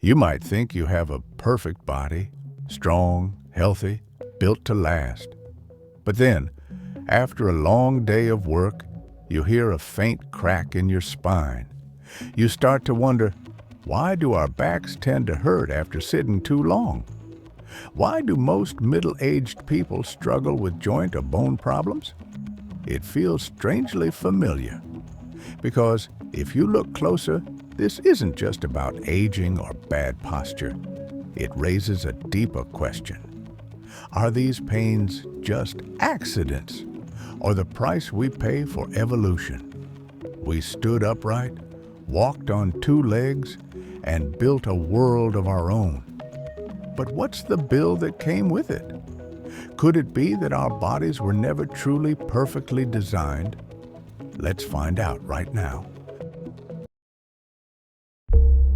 You might think you have a perfect body, strong, healthy, built to last. But then, after a long day of work, you hear a faint crack in your spine. You start to wonder, why do our backs tend to hurt after sitting too long? Why do most middle-aged people struggle with joint or bone problems? It feels strangely familiar. Because if you look closer, this isn't just about aging or bad posture. It raises a deeper question. Are these pains just accidents, or the price we pay for evolution? We stood upright, walked on two legs, and built a world of our own. But what's the bill that came with it? Could it be that our bodies were never truly perfectly designed? Let's find out right now.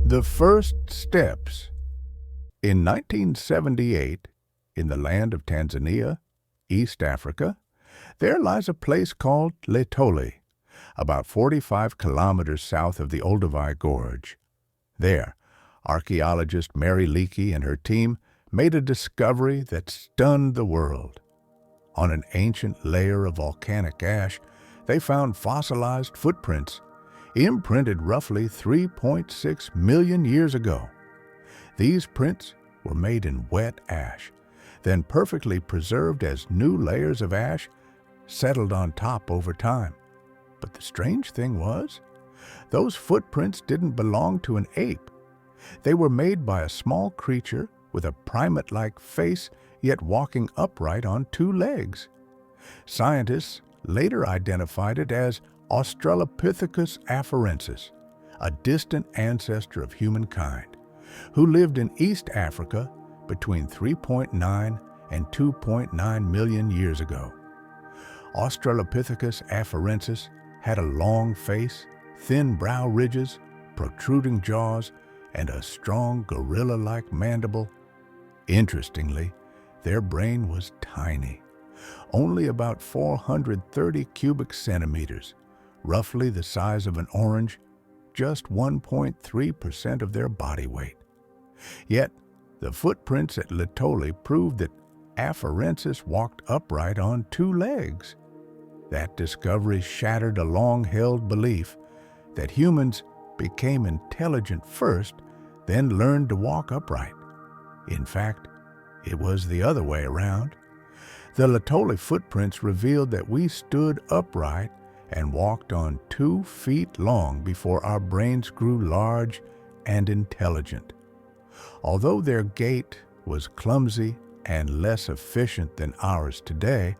The first steps. In 1978, in the land of Tanzania, East Africa, there lies a place called Laetoli, about 45 kilometers south of the Olduvai Gorge. There, archaeologist Mary Leakey and her team made a discovery that stunned the world. On an ancient layer of volcanic ash, they found fossilized footprints, imprinted roughly 3.6 million years ago. These prints were made in wet ash, then perfectly preserved as new layers of ash settled on top over time. But the strange thing was, those footprints didn't belong to an ape. They were made by a small creature with a primate-like face, yet walking upright on two legs. Scientists later identified it as Australopithecus afarensis, a distant ancestor of humankind, who lived in East Africa between 3.9 and 2.9 million years ago. Australopithecus afarensis had a long face, thin brow ridges, protruding jaws, and a strong gorilla-like mandible. Interestingly, their brain was tiny, only about 430 cubic centimeters, roughly the size of an orange, just 1.3% of their body weight. Yet, the footprints at Laetoli proved that afarensis walked upright on two legs. That discovery shattered a long-held belief that humans became intelligent first, then learned to walk upright. In fact, it was the other way around. The Laetoli footprints revealed that we stood upright and walked on 2 feet long before our brains grew large and intelligent. Although their gait was clumsy and less efficient than ours today,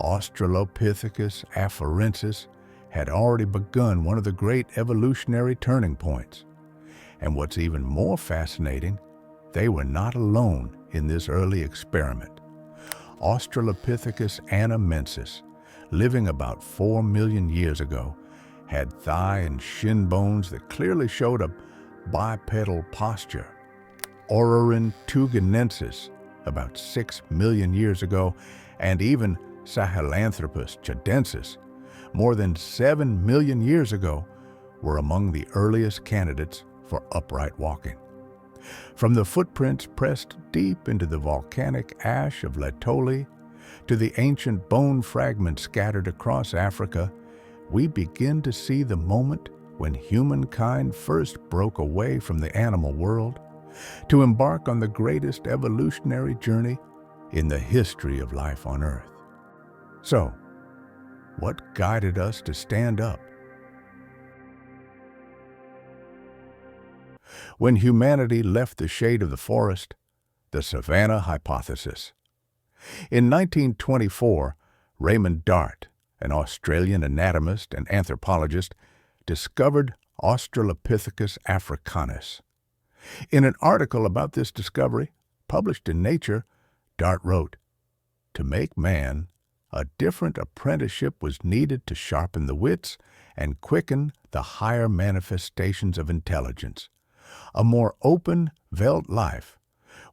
Australopithecus afarensis had already begun one of the great evolutionary turning points. And what's even more fascinating, they were not alone in this early experiment. Australopithecus anamensis, living about 4 million years ago, had thigh and shin bones that clearly showed a bipedal posture. Tugenensis, about 6 million years ago, and even Sahelanthropus chadensis, more than 7 million years ago, were among the earliest candidates for upright walking. From the footprints pressed deep into the volcanic ash of Laetoli to the ancient bone fragments scattered across Africa, we begin to see the moment when humankind first broke away from the animal world to embark on the greatest evolutionary journey in the history of life on Earth. So, what guided us to stand up? When humanity left the shade of the forest, the savanna hypothesis. In 1924, Raymond Dart, an Australian anatomist and anthropologist, discovered Australopithecus africanus. In an article about this discovery, published in Nature, Dart wrote, "To make man, a different apprenticeship was needed to sharpen the wits and quicken the higher manifestations of intelligence. A more open veldt life,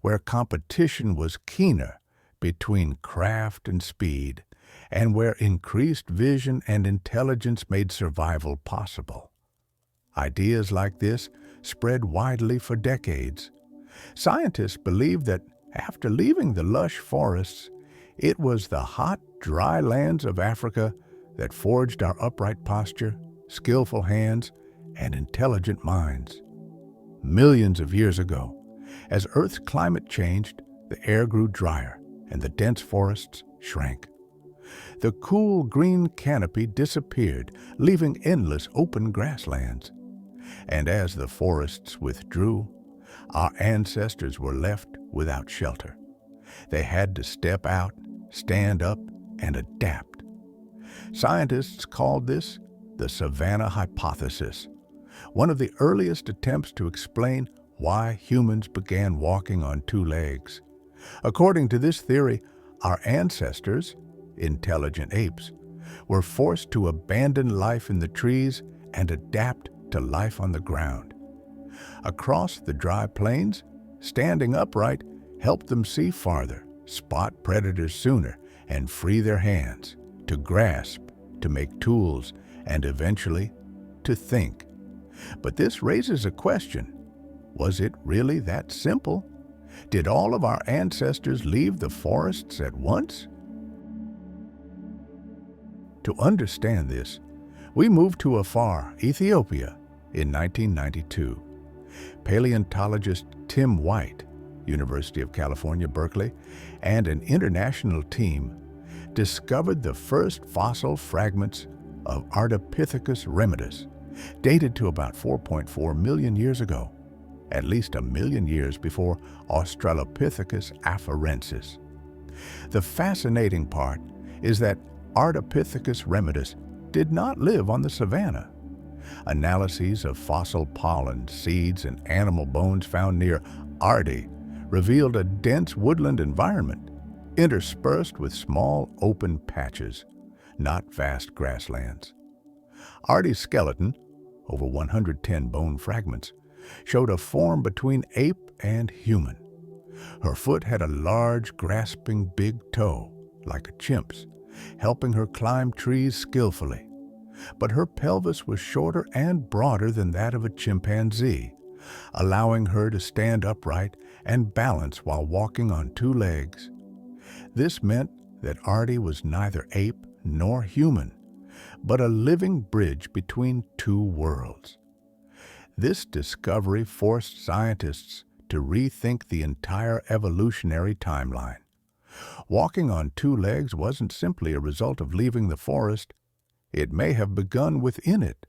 where competition was keener between craft and speed, and where increased vision and intelligence made survival possible." Ideas like this spread widely for decades. Scientists believe that after leaving the lush forests, it was the hot, dry lands of Africa that forged our upright posture, skillful hands, and intelligent minds. Millions of years ago, as Earth's climate changed, the air grew drier and the dense forests shrank. The cool green canopy disappeared, leaving endless open grasslands. And as the forests withdrew, our ancestors were left without shelter. They had to step out, stand up, and adapt. Scientists called this the savanna hypothesis, one of the earliest attempts to explain why humans began walking on two legs. According to this theory, our ancestors, intelligent apes, were forced to abandon life in the trees and adapt to life on the ground. Across the dry plains, standing upright helped them see farther, spot predators sooner, and free their hands to grasp, to make tools, and eventually to think. But this raises a question. Was it really that simple? Did all of our ancestors leave the forests at once? To understand this, we moved to Afar, Ethiopia, in 1992. Paleontologist Tim White, University of California, Berkeley, and an international team discovered the first fossil fragments of Ardipithecus remedis, dated to about 4.4 million years ago, at least a million years before Australopithecus afarensis. The fascinating part is that Ardipithecus remedis did not live on the savanna. Analyses of fossil pollen, seeds, and animal bones found near Ardi revealed a dense woodland environment, interspersed with small open patches, not vast grasslands. Ardi's skeleton, over 110 bone fragments, showed a form between ape and human. Her foot had a large, grasping big toe, like a chimp's, helping her climb trees skillfully. But her pelvis was shorter and broader than that of a chimpanzee, allowing her to stand upright and balance while walking on two legs. This meant that Ardi was neither ape nor human, but a living bridge between two worlds. This discovery forced scientists to rethink the entire evolutionary timeline. Walking on two legs wasn't simply a result of leaving the forest. It may have begun within it,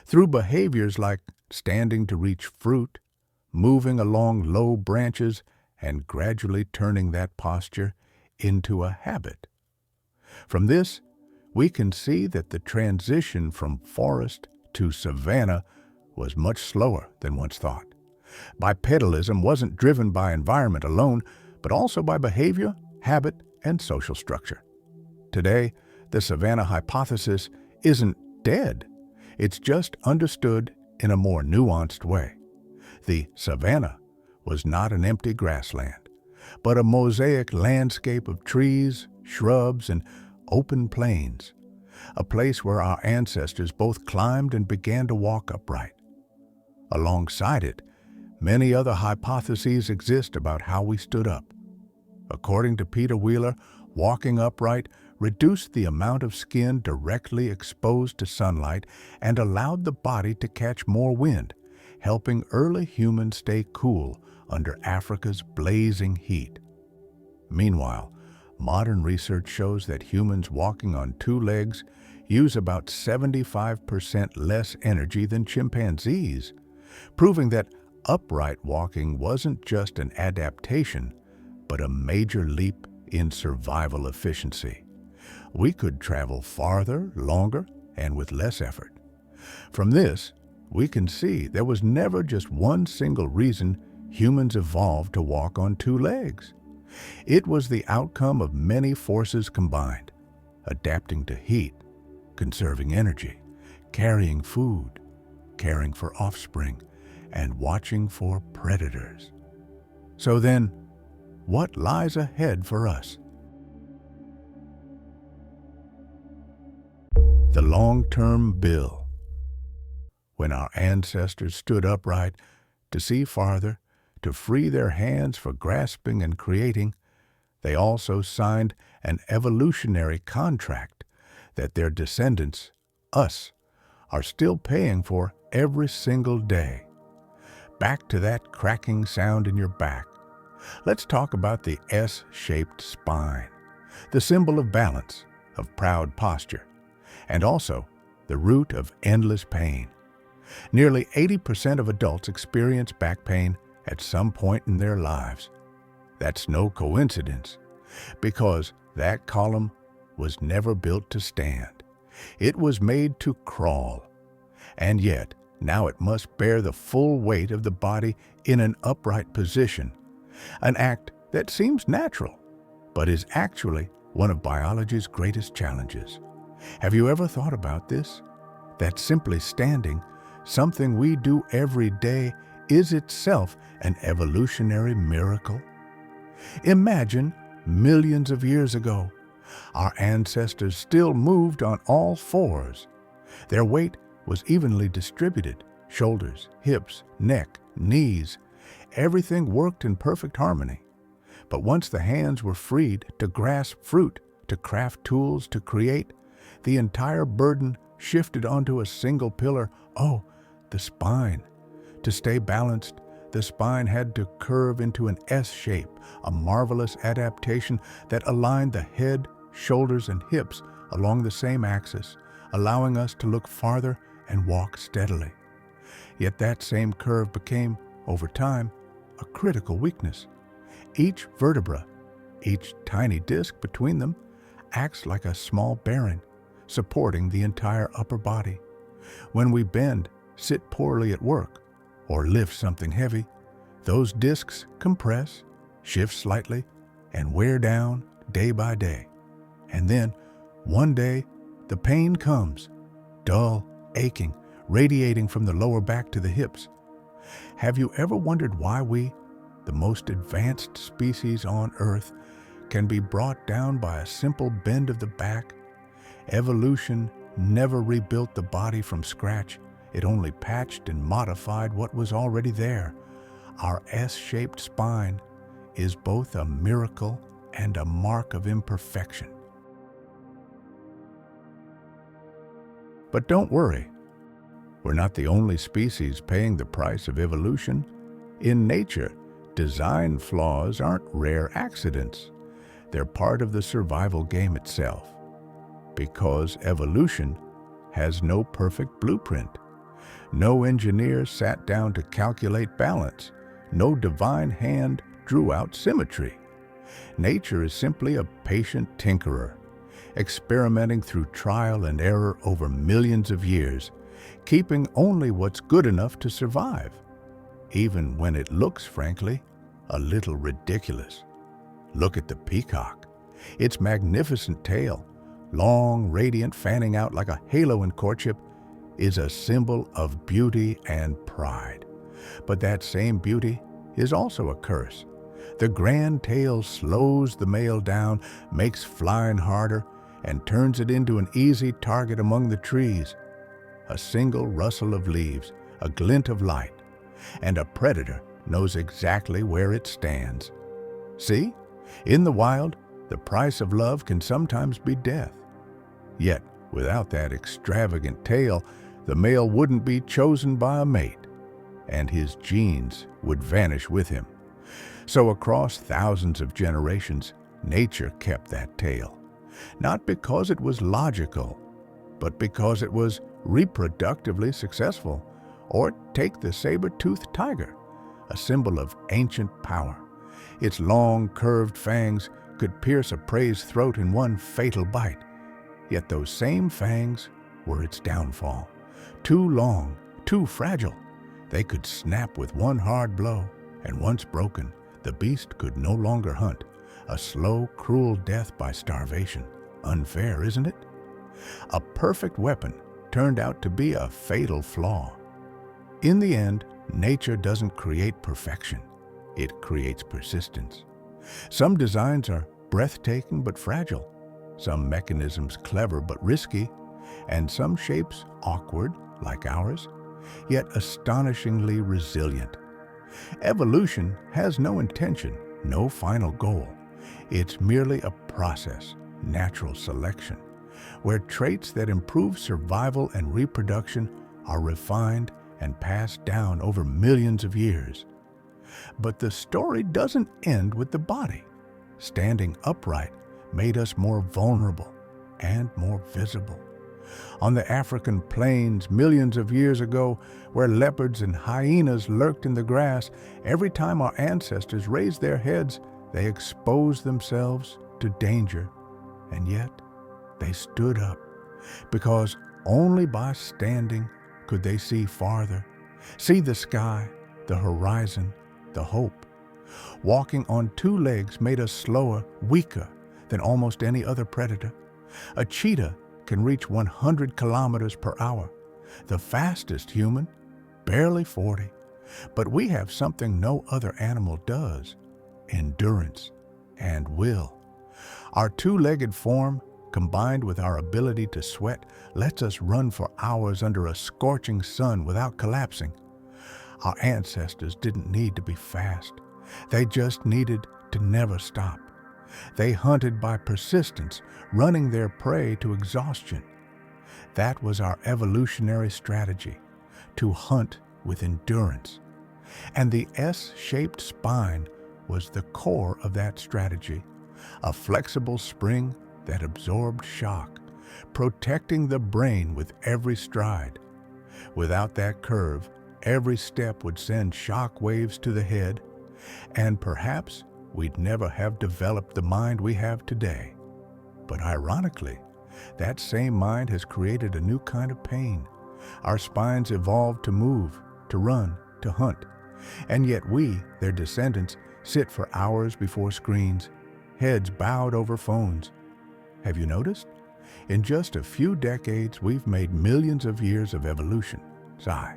through behaviors like standing to reach fruit, moving along low branches, and gradually turning that posture into a habit. From this, we can see that the transition from forest to savanna was much slower than once thought. Bipedalism wasn't driven by environment alone, but also by behavior, habit, and social structure. Today, the savanna hypothesis isn't dead. It's just understood in a more nuanced way. The savanna was not an empty grassland, but a mosaic landscape of trees, shrubs, and open plains, a place where our ancestors both climbed and began to walk upright. Alongside it, many other hypotheses exist about how we stood up. According to Peter Wheeler, walking upright reduced the amount of skin directly exposed to sunlight and allowed the body to catch more wind, helping early humans stay cool under Africa's blazing heat. Meanwhile, modern research shows that humans walking on two legs use about 75% less energy than chimpanzees, proving that upright walking wasn't just an adaptation, but a major leap in survival efficiency. We could travel farther, longer, and with less effort. From this, we can see there was never just one single reason humans evolved to walk on two legs. It was the outcome of many forces combined: adapting to heat, conserving energy, carrying food, caring for offspring, and watching for predators. So then, what lies ahead for us? The long-term bill. When our ancestors stood upright, to see farther, to free their hands for grasping and creating, they also signed an evolutionary contract that their descendants, us, are still paying for every single day. Back to that cracking sound in your back. Let's talk about the S-shaped spine, the symbol of balance, of proud posture, and also the root of endless pain. Nearly 80% of adults experience back pain at some point in their lives. That's no coincidence, because that column was never built to stand. It was made to crawl. And yet, now it must bear the full weight of the body in an upright position, an act that seems natural, but is actually one of biology's greatest challenges. Have you ever thought about this? That simply standing, something we do every day, is itself an evolutionary miracle? Imagine millions of years ago, our ancestors still moved on all fours. Their weight was evenly distributed. Shoulders, hips, neck, knees, everything worked in perfect harmony. But once the hands were freed to grasp fruit, to craft tools, to create, the entire burden shifted onto a single pillar. Oh, the spine. To stay balanced, the spine had to curve into an S shape, a marvelous adaptation that aligned the head, shoulders, and hips along the same axis, allowing us to look farther and walk steadily. Yet that same curve became, over time, a critical weakness. Each vertebra, each tiny disc between them, acts like a small bearing, supporting the entire upper body. When we bend, sit poorly at work, or lift something heavy, those discs compress, shift slightly, and wear down day by day. And then, one day, the pain comes, dull, aching, radiating from the lower back to the hips. Have you ever wondered why we, the most advanced species on Earth, can be brought down by a simple bend of the back? Evolution never rebuilt the body from scratch. It only patched and modified what was already there. Our S-shaped spine is both a miracle and a mark of imperfection. But don't worry. We're not the only species paying the price of evolution. In nature, design flaws aren't rare accidents. They're part of the survival game itself. Because evolution has no perfect blueprint. No engineer sat down to calculate balance. No divine hand drew out symmetry. Nature is simply a patient tinkerer, experimenting through trial and error over millions of years, keeping only what's good enough to survive, even when it looks, frankly, a little ridiculous. Look at the peacock. Its magnificent tail, long, radiant, fanning out like a halo in courtship, is a symbol of beauty and pride. But that same beauty is also a curse. The grand tail slows the male down, makes flying harder, and turns it into an easy target among the trees. A single rustle of leaves, a glint of light, and a predator knows exactly where it stands. See? In the wild, the price of love can sometimes be death. Yet, without that extravagant tail, the male wouldn't be chosen by a mate, and his genes would vanish with him. So across thousands of generations, nature kept that tail. Not because it was logical, but because it was reproductively successful. Or take the saber-toothed tiger, a symbol of ancient power. Its long, curved fangs could pierce a prey's throat in one fatal bite. Yet those same fangs were its downfall. Too long, too fragile. They could snap with one hard blow, and once broken, the beast could no longer hunt. A slow, cruel death by starvation. Unfair, isn't it? A perfect weapon turned out to be a fatal flaw. In the end, nature doesn't create perfection. It creates persistence. Some designs are breathtaking but fragile, some mechanisms clever but risky, and some shapes awkward, like ours, yet astonishingly resilient. Evolution has no intention, no final goal. It's merely a process, natural selection, where traits that improve survival and reproduction are refined and passed down over millions of years. But the story doesn't end with the body. Standing upright made us more vulnerable and more visible. On the African plains millions of years ago, where leopards and hyenas lurked in the grass, every time our ancestors raised their heads, they exposed themselves to danger. And yet, they stood up, because only by standing could they see farther, see the sky, the horizon, the hope. Walking on two legs made us slower, weaker than almost any other predator. A cheetah can reach 100 kilometers per hour. The fastest human, barely 40. But we have something no other animal does: endurance and will. Our two-legged form, combined with our ability to sweat, lets us run for hours under a scorching sun without collapsing. Our ancestors didn't need to be fast. They just needed to never stop. They hunted by persistence, running their prey to exhaustion. That was our evolutionary strategy, to hunt with endurance. And the S-shaped spine was the core of that strategy, a flexible spring that absorbed shock, protecting the brain with every stride. Without that curve, every step would send shock waves to the head, and perhaps we'd never have developed the mind we have today. But ironically, that same mind has created a new kind of pain. Our spines evolved to move, to run, to hunt. And yet we, their descendants, sit for hours before screens, heads bowed over phones. Have you noticed? In just a few decades, we've made millions of years of evolution. Sigh.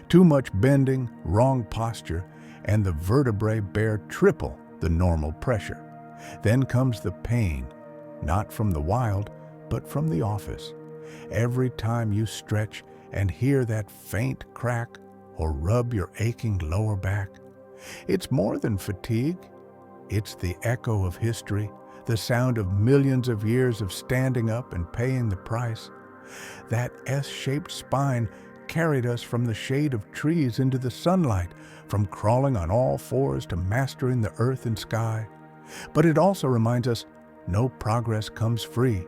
Too much bending, wrong posture, and the vertebrae bear triple the normal pressure. Then comes the pain, not from the wild, but from the office. Every time you stretch and hear that faint crack or rub your aching lower back, it's more than fatigue. It's the echo of history, the sound of millions of years of standing up and paying the price. That S-shaped spine carried us from the shade of trees into the sunlight, from crawling on all fours to mastering the earth and sky. But it also reminds us no progress comes free.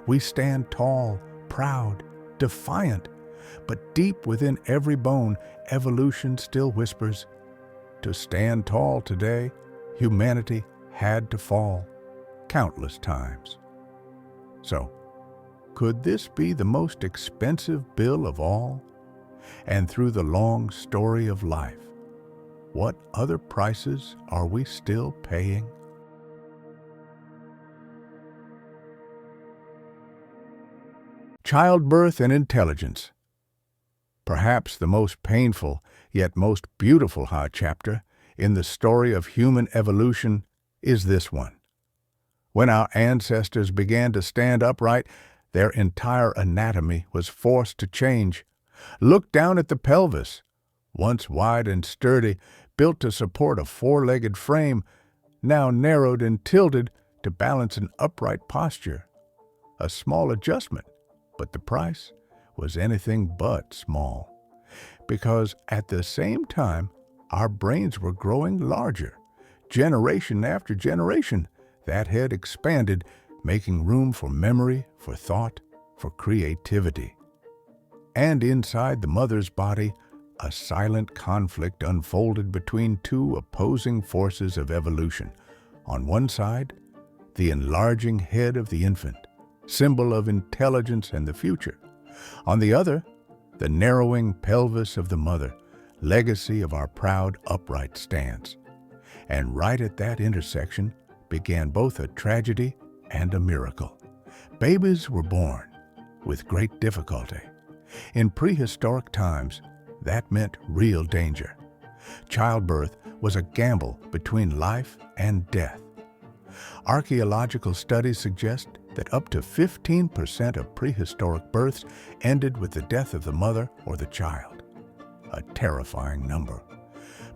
We stand tall, proud, defiant, but deep within every bone, evolution still whispers, to stand tall today, humanity had to fall countless times. So, could this be the most expensive bill of all? And through the long story of life, what other prices are we still paying? Childbirth and Intelligence. Perhaps the most painful, yet most beautiful chapter in the story of human evolution is this one. When our ancestors began to stand upright, their entire anatomy was forced to change. Look down at the pelvis, once wide and sturdy, built to support a four-legged frame, now narrowed and tilted to balance an upright posture. A small adjustment, but the price was anything but small. Because at the same time, our brains were growing larger. Generation after generation, that head expanded, making room for memory, for thought, for creativity. And inside the mother's body, a silent conflict unfolded between two opposing forces of evolution. On one side, the enlarging head of the infant, symbol of intelligence and the future. On the other, the narrowing pelvis of the mother, legacy of our proud upright stance. And right at that intersection began both a tragedy and a miracle. Babies were born with great difficulty. In prehistoric times, that meant real danger. Childbirth was a gamble between life and death. Archaeological studies suggest that up to 15% of prehistoric births ended with the death of the mother or the child. A terrifying number.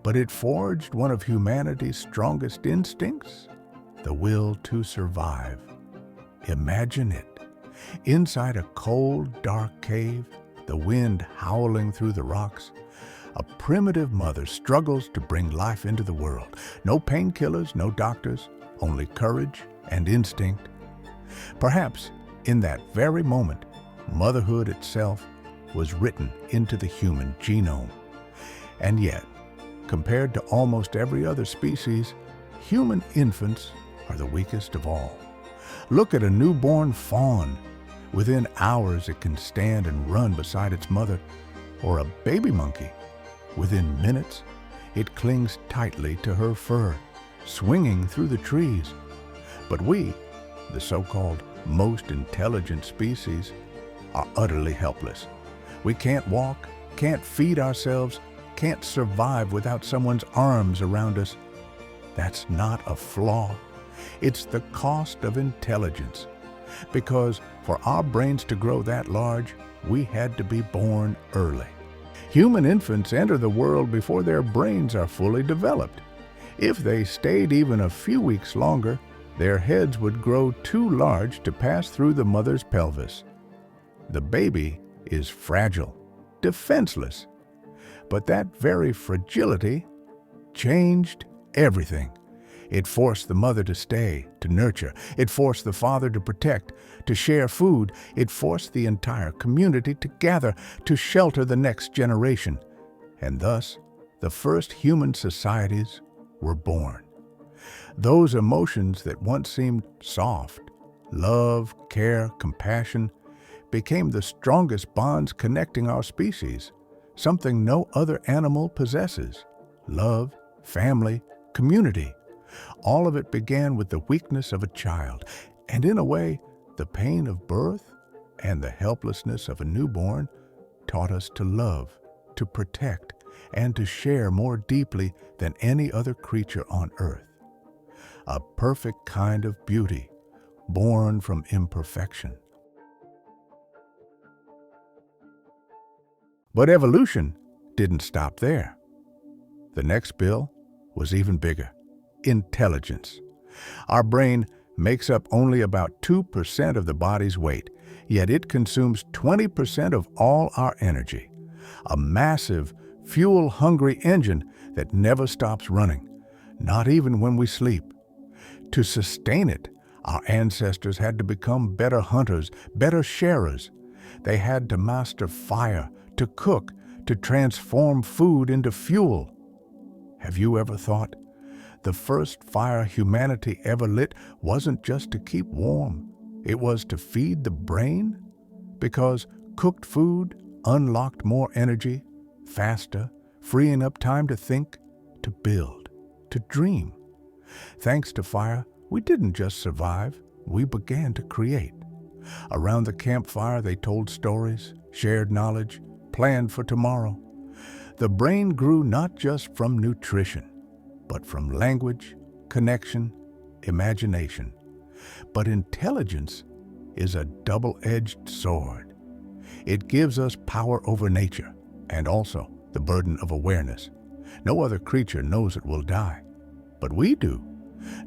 but it forged one of humanity's strongest instincts, the will to survive. Imagine it. Inside a cold, dark cave, the wind howling through the rocks, a primitive mother struggles to bring life into the world. No painkillers, no doctors, only courage and instinct. Perhaps in that very moment, motherhood itself was written into the human genome. And yet, compared to almost every other species, human infants are the weakest of all. Look at a newborn fawn. Within hours, it can stand and run beside its mother, or a baby monkey. Within minutes, it clings tightly to her fur, swinging through the trees. But we, the so-called most intelligent species, are utterly helpless. We can't walk, can't feed ourselves, can't survive without someone's arms around us. That's not a flaw. It's the cost of intelligence. Because for our brains to grow that large, we had to be born early. Human infants enter the world before their brains are fully developed. If they stayed even a few weeks longer, their heads would grow too large to pass through the mother's pelvis. The baby is fragile, defenseless. But that very fragility changed everything. It forced the mother to stay, to nurture. It forced the father to protect, to share food. It forced the entire community to gather, to shelter the next generation. And thus, the first human societies were born. Those emotions that once seemed soft, love, care, compassion, became the strongest bonds connecting our species, something no other animal possesses. Love, family, community. All of it began with the weakness of a child, and in a way, the pain of birth and the helplessness of a newborn taught us to love, to protect, and to share more deeply than any other creature on earth. A perfect kind of beauty, born from imperfection. But evolution didn't stop there. The next bill was even bigger. Intelligence. Our brain makes up only about 2% of the body's weight, yet it consumes 20% of all our energy. A massive, fuel-hungry engine that never stops running, not even when we sleep. To sustain it, our ancestors had to become better hunters, better sharers. They had to master fire, to cook, to transform food into fuel. Have you ever thought? The first fire humanity ever lit wasn't just to keep warm. It was to feed the brain, because cooked food unlocked more energy, faster, freeing up time to think, to build, to dream. Thanks to fire, we didn't just survive, we began to create. Around the campfire, they told stories, shared knowledge, planned for tomorrow. The brain grew not just from nutrition, but from language, connection, imagination. But intelligence is a double-edged sword. It gives us power over nature, and also the burden of awareness. No other creature knows it will die, but we do.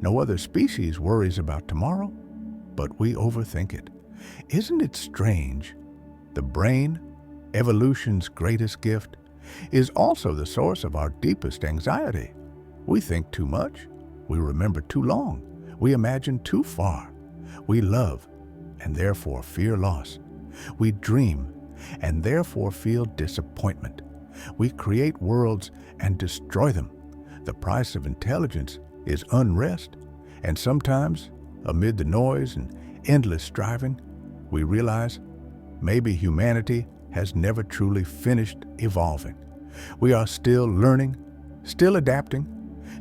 No other species worries about tomorrow, but we overthink it. Isn't it strange? The brain, evolution's greatest gift, is also the source of our deepest anxiety. We think too much. We remember too long. We imagine too far. We love, and therefore fear loss. We dream, and therefore feel disappointment. We create worlds and destroy them. The price of intelligence is unrest, and sometimes, amid the noise and endless striving, we realize maybe humanity has never truly finished evolving. We are still learning, still adapting,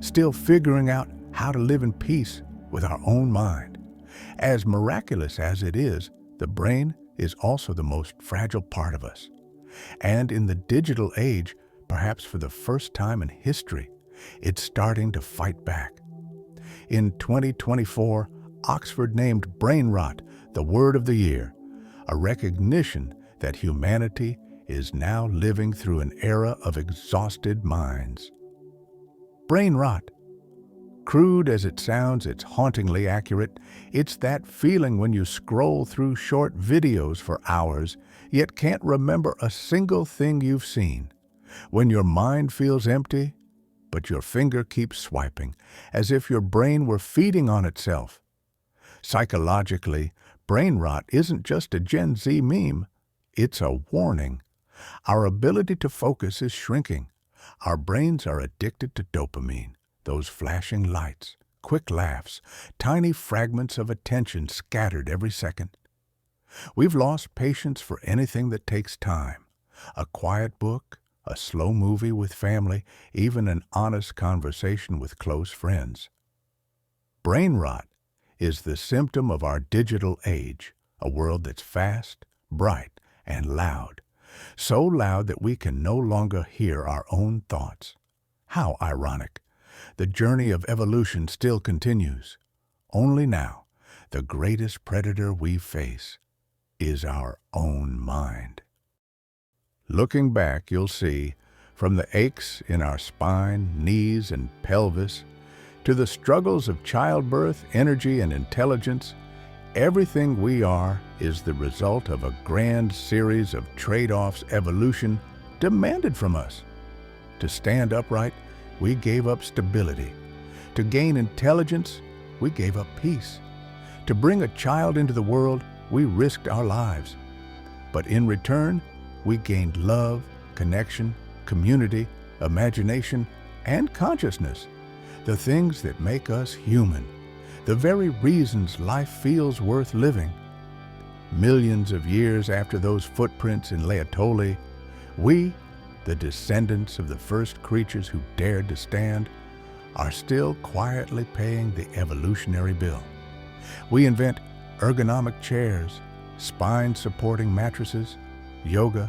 still figuring out how to live in peace with our own mind. As miraculous as it is, the brain is also the most fragile part of us. And in the digital age, perhaps for the first time in history, it's starting to fight back. In 2024, Oxford named brainrot the word of the year, a recognition that humanity is now living through an era of exhausted minds. Brain rot. Crude as it sounds, it's hauntingly accurate. It's that feeling when you scroll through short videos for hours, yet can't remember a single thing you've seen. When your mind feels empty, but your finger keeps swiping, as if your brain were feeding on itself. Psychologically, brain rot isn't just a Gen Z meme, it's a warning. Our ability to focus is shrinking. Our brains are addicted to dopamine, those flashing lights, quick laughs, tiny fragments of attention scattered every second. We've lost patience for anything that takes time. A quiet book, a slow movie with family, even an honest conversation with close friends. Brain rot is the symptom of our digital age, a world that's fast, bright, and loud. So loud that we can no longer hear our own thoughts. How ironic. The journey of evolution still continues. Only now, the greatest predator we face is our own mind. Looking back, you'll see, from the aches in our spine, knees, and pelvis, to the struggles of childbirth, energy, and intelligence, everything we are is the result of a grand series of trade-offs evolution demanded from us. To stand upright, we gave up stability. To gain intelligence, we gave up peace. To bring a child into the world, we risked our lives. But in return, we gained love, connection, community, imagination, and consciousness, the things that make us human, the very reasons life feels worth living. Millions of years after those footprints in Laetoli, we, the descendants of the first creatures who dared to stand, are still quietly paying the evolutionary bill. We invent ergonomic chairs, spine-supporting mattresses, yoga,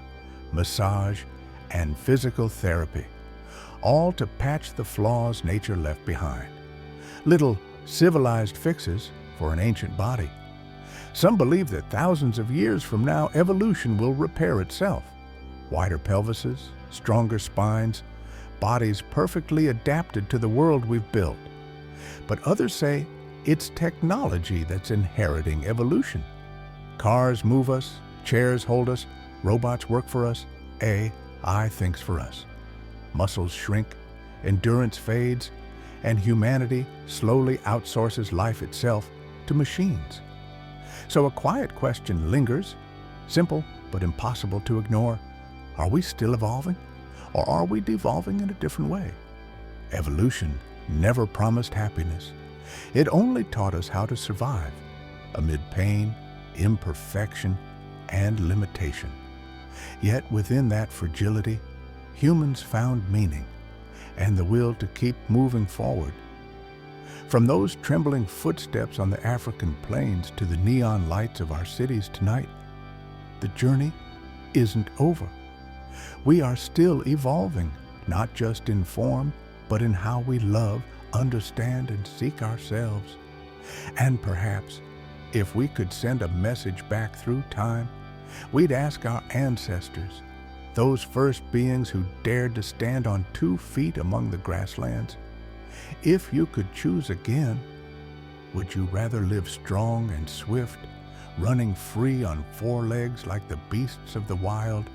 massage, and physical therapy, all to patch the flaws nature left behind. Little civilized fixes for an ancient body. Some believe that thousands of years from now, evolution will repair itself. Wider pelvises, stronger spines, bodies perfectly adapted to the world we've built. But others say it's technology that's inheriting evolution. Cars move us, chairs hold us, robots work for us, AI thinks for us. Muscles shrink, endurance fades, and humanity slowly outsources life itself to machines. So a quiet question lingers, simple but impossible to ignore. Are we still evolving, or are we devolving in a different way? Evolution never promised happiness. It only taught us how to survive amid pain, imperfection, and limitation. Yet within that fragility, humans found meaning and the will to keep moving forward. From those trembling footsteps on the African plains to the neon lights of our cities tonight, the journey isn't over. We are still evolving, not just in form, but in how we love, understand, and seek ourselves. And perhaps, if we could send a message back through time, we'd ask our ancestors, those first beings who dared to stand on 2 feet among the grasslands, if you could choose again, would you rather live strong and swift, running free on 4 legs like the beasts of the wild,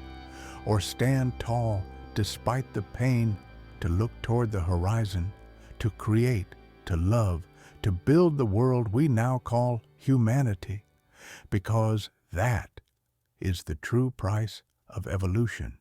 or stand tall despite the pain, to look toward the horizon, to create, to love, to build the world we now call humanity, because that is the true price of evolution.